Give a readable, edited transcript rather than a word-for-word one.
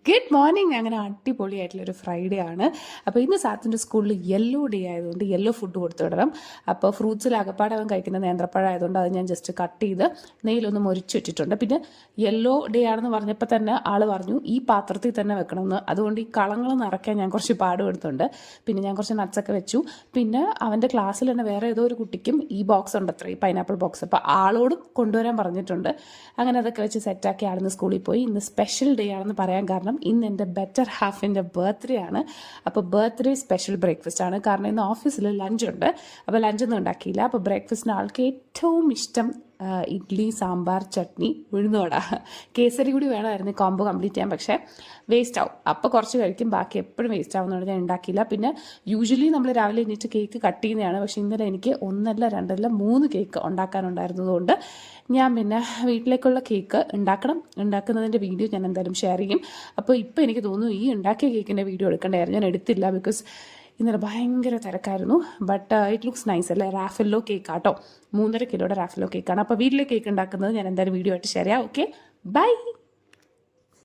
Good morning. അങ്ങനെ അടിപൊളിയായിട്ടുള്ളൊരു Friday ആണ്. അപ്പോൾ ഇന്ന് സാത്തിൻ്റെ സ്കൂളിൽ യെല്ലോ ഡേ ആയതുകൊണ്ട് യെല്ലോ ഫുഡ് കൊടുത്തു വിടണം. അപ്പോൾ ഫ്രൂട്ട്സിൽ അകപ്പാടെ അവൻ കഴിക്കുന്ന നേന്ത്രപ്പഴം ആയതുകൊണ്ട് അത് ഞാൻ ജസ്റ്റ് കട്ട് ചെയ്ത് നെയ്യിലൊന്ന് മൊരിച്ചു വെച്ചിട്ടുണ്ട്. പിന്നെ യെല്ലോ ഡേ ആണെന്ന് പറഞ്ഞപ്പോൾ തന്നെ ആൾ പറഞ്ഞു ഈ പാത്രത്തിൽ തന്നെ വെക്കണമെന്ന്. അതുകൊണ്ട് ഈ കളങ്ങൾ നിറയ്ക്കാൻ ഞാൻ കുറച്ച് പാടുപെടുത്തുണ്ട്. പിന്നെ ഞാൻ കുറച്ച് നട്ട്സൊക്കെ വെച്ചു. പിന്നെ അവൻ്റെ ക്ലാസ്സിൽ തന്നെ വേറെ ഏതോ ഒരു കുട്ടിക്കും ഈ ബോക്സ് ഉണ്ട്, അത്ര ഈ പൈനാപ്പിൾ ബോക്സ്. അപ്പോൾ ആളോടും കൊണ്ടുവരാൻ പറഞ്ഞിട്ടുണ്ട്. അങ്ങനെ അതൊക്കെ വെച്ച് സെറ്റാക്കി ആളിന്ന് സ്കൂളിൽ പോയി. ഇന്ന് സ്പെഷ്യൽ ഡേ ആണെന്ന് പറയാൻ കാരണം ഇന്ന് എൻ്റെ ബെറ്റർ ഹാഫിൻ്റെ ബർത്ത്ഡേ ആണ്. അപ്പോൾ ബർത്ത്ഡേ സ്പെഷ്യൽ ബ്രേക്ക്ഫാസ്റ്റ് ആണ്. കാരണം ഇന്ന് ഓഫീസിൽ ലഞ്ചുണ്ട്. അപ്പോൾ ലഞ്ചൊന്നും ഉണ്ടാക്കിയില്ല. അപ്പോൾ ബ്രേക്ക്ഫാസ്റ്റിന് ആൾക്ക് ഏറ്റവും ഇഷ്ടം ഇഡ്ഡലി, സാമ്പാർ, ചട്നി, ഉഴുന്നുവട, കേസരി കൂടി വേണമായിരുന്നു കോംബോ കംപ്ലീറ്റ് ചെയ്യാൻ. പക്ഷേ വേസ്റ്റ് ആവും. അപ്പോൾ കുറച്ച് കഴിക്കും, ബാക്കി എപ്പോഴും വേസ്റ്റ് ആവുന്നതുകൊണ്ട് ഞാൻ ഉണ്ടാക്കിയില്ല. പിന്നെ യൂഷ്വലി നമ്മൾ രാവിലെ എണീറ്റ് കേക്ക് കട്ട് ചെയ്യുന്നതാണ്. പക്ഷേ ഇന്നലെ എനിക്ക് 1 അല്ല 2 അല്ല 3 കേക്ക് ഉണ്ടാക്കാനുണ്ടായിരുന്നതുകൊണ്ട് ഞാൻ പിന്നെ വീട്ടിലേക്കുള്ള കേക്ക് ഉണ്ടാക്കുന്നതിൻ്റെ വീഡിയോ ഞാൻ എന്തായാലും ഷെയർ ചെയ്യും. അപ്പോൾ ഇപ്പോൾ എനിക്ക് തോന്നുന്നു ഈ ഉണ്ടാക്കിയ കേക്കിൻ്റെ വീഡിയോ എടുക്കേണ്ടതായിരുന്നു. ഞാൻ എടുത്തില്ല, ബിക്കോസ് ഇന്നലെ ഭയങ്കര തിരക്കായിരുന്നു. ബട്ട് ഇറ്റ് ലുക്സ് നൈസ് അല്ലേ? റാഫെല്ലോ കേക്കാട്ടോ, 3.5 കിലോയുടെ റാഫെല്ലോ കേക്കാണ്. അപ്പോൾ വീട്ടിലെ കേക്ക് ഉണ്ടാക്കുന്നത് ഞാൻ എന്തായാലും വീഡിയോ ആയിട്ട് ഷെയർ ചെയ്യാം. Okay, by.